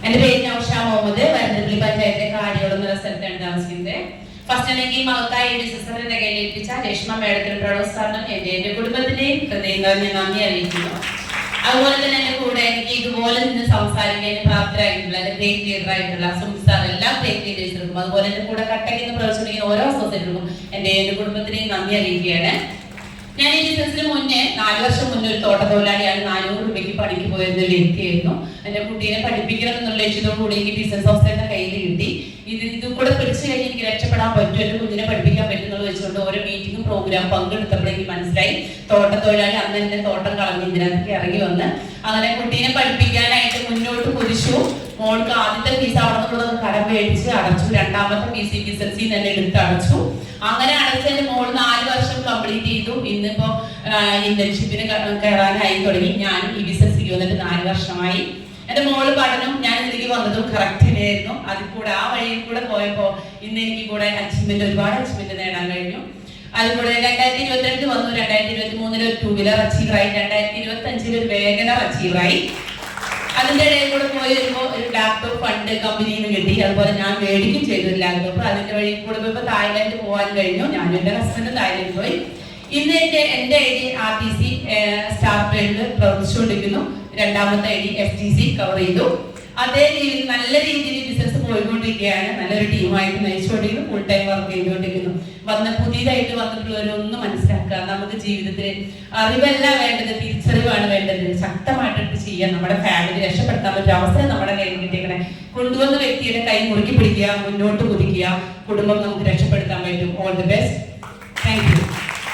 എന്റെ പേര് നൗഷ മുഹമ്മദ്. വരന്തരപ്പള്ളി പഞ്ചായത്തിലെ കാടിയോളം എന്നുള്ള സ്ഥലത്താണ് താമസിക്കുന്നത്. ഫസ്റ്റ് എനിക്ക് മഹത്തായി സിസ്റ്ററിന്റെ കയ്യിൽ ഏൽപ്പിച്ച രേഷ്മ മേഡത്തിനും പ്രണവ് സാറിനും എന്റെ കുടുംബത്തിന്റെയും ഹൃദയം ഞാൻ നന്ദി അറിയിക്കുന്നു. അതുപോലെ തന്നെ എന്റെ കൂടെ എനിക്ക് ഇതുപോലെ നിന്ന് സംസാരിക്കാൻ പ്രാപ്തരായിട്ടുള്ള എന്റെ ഗ്രേറ്റ് ലീഡർ ആയിട്ടുള്ള സുമിത് സാർ, എല്ലാ ഗ്രേറ്റ് ലീഡേഴ്സിനും അതുപോലെ എന്റെ കൂടെ കട്ടയ്ക്ക് പ്രവർത്തിക്കുന്ന ഓരോ സൊസൈറ്റികൾക്കും എന്റെ കുടുംബത്തിനെയും നന്ദി അറിയിക്കുകയാണ്. ഞാൻ ഈ ബിസിനസിന് മുന്നേ 4 വർഷം മുന്നേ ഒരു തോട്ടത്തൊഴിലാളിയാണ്. 400 രൂപയ്ക്ക് പണിക്ക് പോയിരുന്ന ഒരു വ്യക്തിയായിരുന്നു. എന്റെ കുട്ടീനെ പഠിപ്പിക്കണം എന്നുള്ള ലക്ഷ്യത്തോടുകൂടി എനിക്ക് ബിസിനസ് അവസ്ഥയുടെ കയ്യിൽ കിട്ടി. ഇത് കൂടെ പിടിച്ചു കഴിഞ്ഞ് എനിക്ക് രക്ഷപ്പെടാൻ പറ്റും, എന്റെ കുഞ്ഞിനെ പഠിപ്പിക്കാൻ പറ്റുന്നത് വെച്ചുകൊണ്ട് ഓരോ മീറ്റിംഗും പ്രോഗ്രാം പങ്കെടുത്തപ്പോഴേക്ക് മനസ്സിലായി തോട്ടത്തൊഴിലാളി അന്ന് എന്റെ തോട്ടം കളഞ്ഞ് ഇതിനകത്തേക്ക് ഇറങ്ങി വന്ന് അങ്ങനെ കുട്ടീനെ പഠിപ്പിക്കാനായിട്ട് മുന്നോട്ട് കുതിച്ചു. മോൾക്ക് ആദ്യത്തെ ഫീസ് അവിടെ നിന്നുള്ളത് കടം മേടിച്ച് അടച്ചു. രണ്ടാമത്തെ ഫീസ് ഈ ബിസിനസ്സിൽ തന്നെ എടുത്ത് അടച്ചു. അങ്ങനെ അടച്ചതിന് മോൾ 4 വർഷം കംപ്ലീറ്റ് ചെയ്തു. ഇന്നിപ്പോ ഇന്റേൺഷിപ്പിന് കയറാനായി തുടങ്ങി. ഞാൻ ഈ ബിസിനസ്സിൽ വന്നിട്ട് 4 വർഷമായി. എന്റെ മോള് പഠനം ഞാൻ ഇതിലേക്ക് വന്നതും കറക്റ്റിനായിരുന്നു. അതിൽ കൂടെ ആ വഴിയിൽ കൂടെ പോയപ്പോ ഇന്ന് എനിക്ക് കൂടെ ഒരുപാട് അച്ചീവ്മെന്റ് നേടാൻ കഴിഞ്ഞു. അതുകൂടെ 2022 വന്നു. 2023 ഒരു 2 വീലർ അച്ചീവറായി. 2025 ഒരു വേഗനർ അച്ചീവറായി. അതിന്റെ ഇടയിൽ കൂടെ പോയി വരുമ്പോൾ ഒരു ലാപ്ടോപ്പ് ഫണ്ട് കമ്പനിയിൽ നിന്ന് കിട്ടി. അതുപോലെ ഞാൻ മേടിക്കും ചെയ്തു ഒരു ലാപ്ടോപ്പ്. അതിന്റെ വഴി കൂടെ പോയപ്പോ തായ്ലാൻഡ് പോകാൻ കഴിഞ്ഞു. ഞാനും എന്റെ ഹസ്ബൻഡ് തായ്ലാൻഡ് പോയി. ഇന്ന് എന്റെ ഐ ഡി RTC സ്റ്റാർ ഫീൽഡിൽ പ്രവർത്തിച്ചുകൊണ്ടിരിക്കുന്നു. 2ാമത്തെ ഐ ഡി FTC കവർ ചെയ്തു. അതേ രീതിയിൽ നല്ല രീതിയിൽ ബിസിനസ് പോയിക്കൊണ്ടിരിക്കുകയാണ്. നല്ലൊരു ടീമായിട്ട് നയിച്ചുകൊണ്ടിരിക്കുന്നു. ഫുൾ ടൈം വർക്ക് ചെയ്തുകൊണ്ടിരിക്കുന്നു. പുതിയതായിട്ട് വന്നിട്ടുള്ളവരൊന്നും മനസ്സിലാക്കുക, നമുക്ക് ജീവിതത്തിൽ അറിവല്ല വേണ്ടത്, തിരിച്ചറിവാണ് വേണ്ടത്. ശക്തമായിട്ട് ചെയ്യാൻ നമ്മുടെ ഫാമിലി രക്ഷപ്പെടുത്താൻ പറ്റിയ അവസരം നമ്മുടെ കയ്യിൽ കിട്ടിയേക്കണേ. കൊണ്ടുവന്ന വ്യക്തിയുടെ കൈ മുറുക്കി പിടിക്കുക, മുന്നോട്ട് കുതിക്കുക, കുടുംബം നമുക്ക് രക്ഷപ്പെടുത്താൻ പറ്റും. All the best. Thank you.